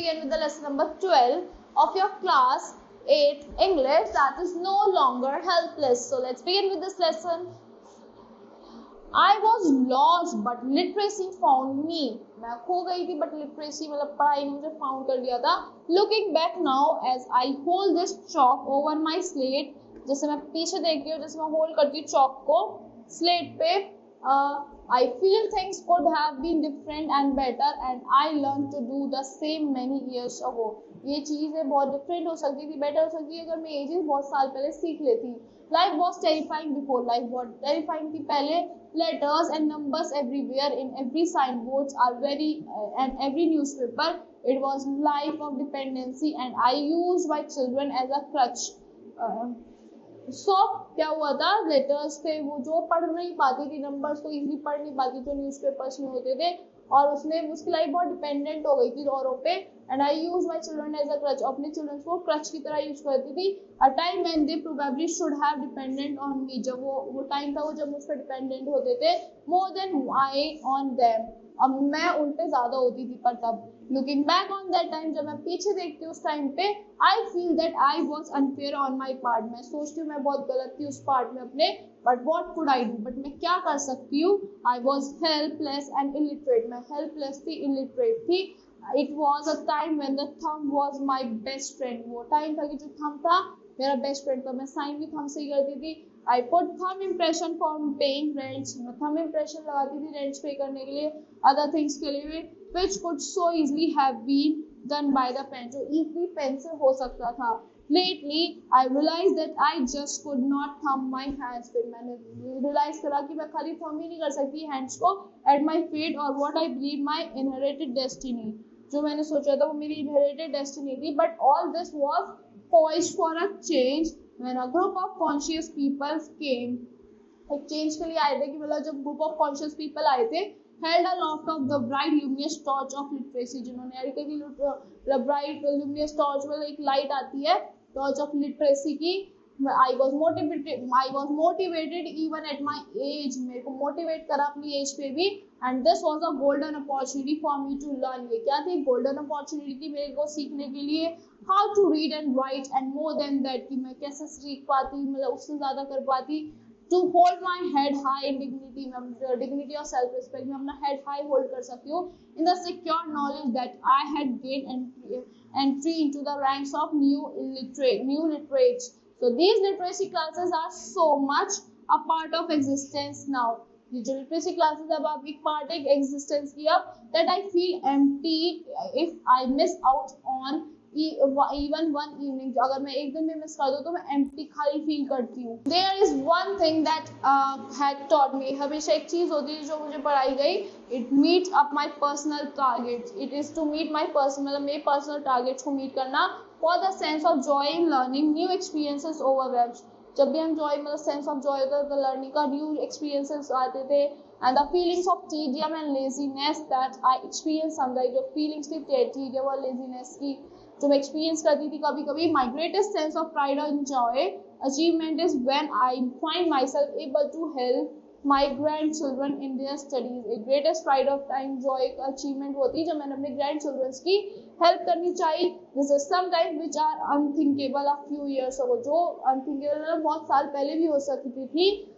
begin with the lesson number 12 of your class 8 English, that is no longer helpless. So let's begin with this lesson. I was lost but literacy found me. मैं खो गई थी but literacy मतलब पढ़ाई ने मुझे found कर लिया था. Looking back now as I hold this chalk over my slate, जैसे मैं पीछे देखती हूँ, जैसे मैं hold करती हूँ chalk को slate पे, I feel things could have been different and better and I learned to do the same many years ago. ये चीज़ें बहुत different हो सकती थी, better हो सकती थी अगर मैं ये चीज़ बहुत साल पहले सीख लेती. Life was terrifying before. Life was terrifying थी पहले. Letters and numbers everywhere, in every signboards are and every newspaper. It was life of dependency and I used my children as a crutch. So क्या हुआ था, letters थे वो जो पढ़ नहीं पाती थी, नंबर्स को इजीली पढ़ नहीं पाती जो न्यूज़पेपर्स में होते थे, और उसकी लाइफ बहुत डिपेंडेंट हो गई थी औरों पे. And I use my children as a crutch, अपने चिल्ड्रन को क्रच की तरह यूज करती थी. A time when they probably should have dependent on me, जब वो टाइम था वो जब मुझ पर डिपेंडेंट होते थे, more than I on them. अब मैं उन पे ज्यादा होती थी. पर तब looking back on that time, जब मैं पीछे देखती हूँ उस टाइम पे, I feel that I was unfair on my part. मैं सोचती हूँ मैं बहुत गलत थी उस पार्ट में अपने. But what could I do, but मैं क्या कर सकती हूँ. I was helpless and illiterate. मैं हेल्पलेस थी, इलिटरेट थी. It was a time when the thumb was my best friend. वो टाइम था कि जो थंब था मेरा बेस्ट फ्रेंड था. मैं साइन भी थंब से ही करती थी. I put thumb impression for paying rents. मैं thumb impression लगाती थी rents पे करने के लिए, other things के लिए, which could so easily have been done by the pen, जो easily pen से हो सकता था. Lately, I realized that I just could not thumb my hands. फिर मैंने realize करा कि मैं खाली thumb ही नहीं कर सकती hands को at my fate or what I believe my inherited destiny. जो मैंने सोचा था वो मेरी inherited destiny थी. But all this was poised for a change when a group of conscious people came. एक चेंज के लिए आए थे कि मतलब जब ग्रुप ऑफ कॉन्शियस पीपल आए थे, held aloft of the bright luminous torch of literacy, जिन्होंने यार कि bright luminous torch मतलब एक लाइट आती है torch of literacy की. I was motivated even at my age. मेरे को मोटिवेट करा अपनी एज पे भी. And this was a golden opportunity for me to learn. ये क्या थी, golden opportunity थी मेरे को सीखने के लिए how to read and write and more than that, कि मैं कैसे सीख पाती, मतलब उससे ज़्यादा कर पाती. To hold my head high in dignity, मैं dignity और self respect में अपना head high hold कर सकती हूँ. In the secure knowledge that I had gained entry into the ranks of new literates. So these literacy classes are so much a part of existence now. ये जो literacy classes अब आप एक part एक existence की अब, that I feel empty if I miss out on even one evening. अगर मैं एक दिन में मिस कर दूँ तो मैं empty खाली फील करती हूँ. There is one thing that had taught me. हमेशा एक चीज होती है जो मुझे पढ़ाई गई. It meets up my personal targets. It is to meet my personal, मेरे personal targets को meet करना. For the sense of joy in learning, new experiences overwhelms. जब भी हम joy मतलब sense of joy होता था learning का, new experiences आते थे. And the feelings of tedium and laziness that I experienced sometimes, जो feelings थी tedium और laziness की जो मैं experience करती थी कभी कभी. My greatest sense of pride and joy achievement is when I find myself able to help my grandchildren in their studies. A greatest pride of time joy achievement होती है जब मैंने अपने grandchildren की हेल्प करनी चाहिए. This is sometimes which are unthinkable a few years ago, जो unthinkable बहुत साल पहले भी हो सकती थी.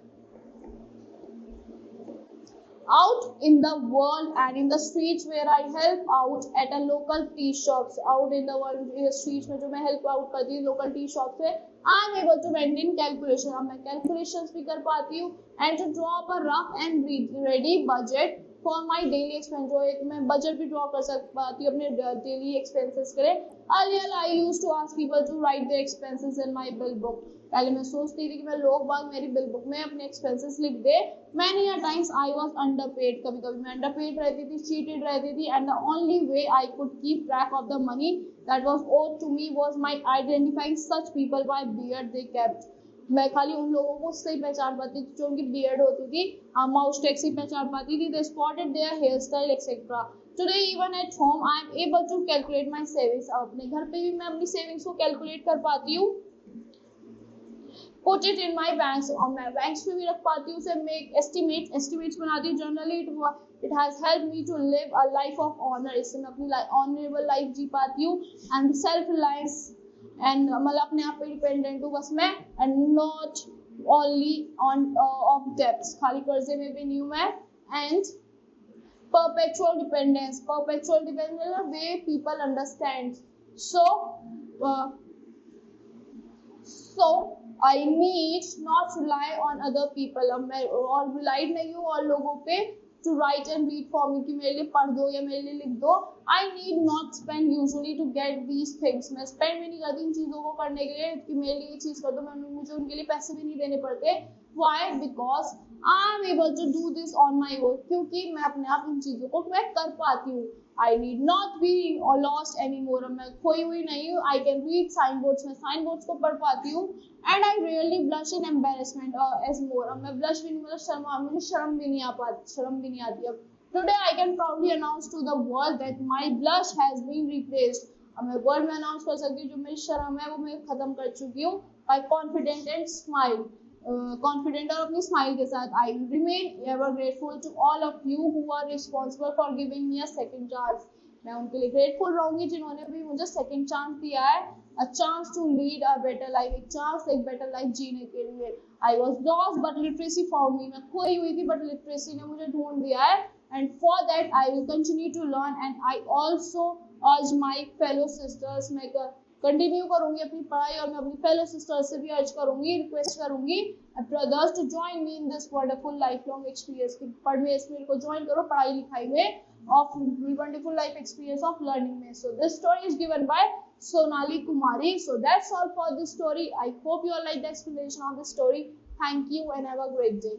Out in the world and in the streets where I help out at a local tea shops. Out in the world, in the streets में जो मैं help out करती हूँ local tea shops में, I am able to maintain calculation. अब मैं calculations भी कर पाती हूँ and to draw up a rough and ready budget for my daily expense. जो एक मैं budget भी draw कर पाती हूँ अपने daily expenses के लिए. Earlier I used to ask people to write their expenses in my bill book. पहले मैं सोचती थी कि मैं लोग बाग मेरी बिल बुक में अपने एक्सपेंसेस लिख दे. Many a times I was underpaid. कभी कभी मैं underpaid रहती थी, cheated रहती थी, and the only way I could keep track of the money that was owed to me was my identifying such people by beard they kept. मैं खाली उन लोगों को उससे ही पहचान पाती थी जो उनकी beard होती थी, माउस टैग से पहचान पाती थी. They spotted their hairstyle etc. Today even at home I am able to calculate my savings. अपने घर पे भी मैं अपनी savings को calculate कर पाती हूँ. Put it in my banks, और मैं banks में भी रख पाती हूँ. उसे make estimates बनाती हूँ. Generally it has help me to live a life of honour, इससे मैं अपनी ऑनरेबल लाइफ जी पाती हूँ, एंड सेल्फ रिलायंस, एंड मतलब अपने आप पे डिपेंडेंट हूँ बस मैं, and not only on off debts, खाली कर्जे में भी नहीं हूँ मैं, and perpetual dependence the way people understand, so uh, so I need not rely on other people, अब मैं और रिलाइड नहीं हूँ और लोगों पे to write and read for me कि मेरे लिए पढ़ दो या मेरे लिए लिख दो, I need not spend usually to get these things, मैं spend भी नहीं करती इन चीज़ों को करने के लिए कि मेरे लिए ये चीज़ कर दो, मुझे उनके लिए पैसे भी नहीं देने पड़ते, why? Because I am able to do this on my own, क्योंकि मैं अपने आप इन चीज़ों को मैं कर पाती हूँ, I need not be lost anymore, मैं खोई हुई नहीं हूँ, I can read signboards, मैं signboards को पढ़ पाती हूँ, and I really blush in embarrassment as more, अब मैं blush भी नहीं, मतलब मुझे शर्म भी नहीं आती अब, today I can proudly announce to the world that my blush has been replaced, अब मैं वर्ल्ड में अनाउंस कर सकती हूँ जो मेरी शर्म है वो मैं खत्म कर चुकी हूँ, by confident and smile, confident और अपनी स्माइल के साथ, I remain ever grateful to all of you who are responsible for giving me a second chance, मैं उनके लिए ग्रेटफुल रहूंगी जिन्होंने भी मुझे सेकंड चांस दिया है, a chance to lead a better life, एक चांस एक बेटर लाइफ जीने के लिए, I was lost but literacy found me, मैं खोई हुई थी बट लिटरेसी ने मुझे ढूंढ दिया है, and for that I will continue to learn, and I also urge my fellow sisters, मैं कंटिन्यू करूंगी अपनी पढ़ाई और मैं अपनी फेलो सिस्टर्स से भी अर्ज करूंगी, रिक्वेस्ट करूंगी brothers to join me in this wonderful lifelong experience, कि पढ़ने इसमें को ज्वाइन करो पढ़ाई लिखाई में of wonderful life experience of learning में, so this story is given by Sonali Kumari, so that's all for this story, I hope you all like the explanation of the story, thank you and have a great day.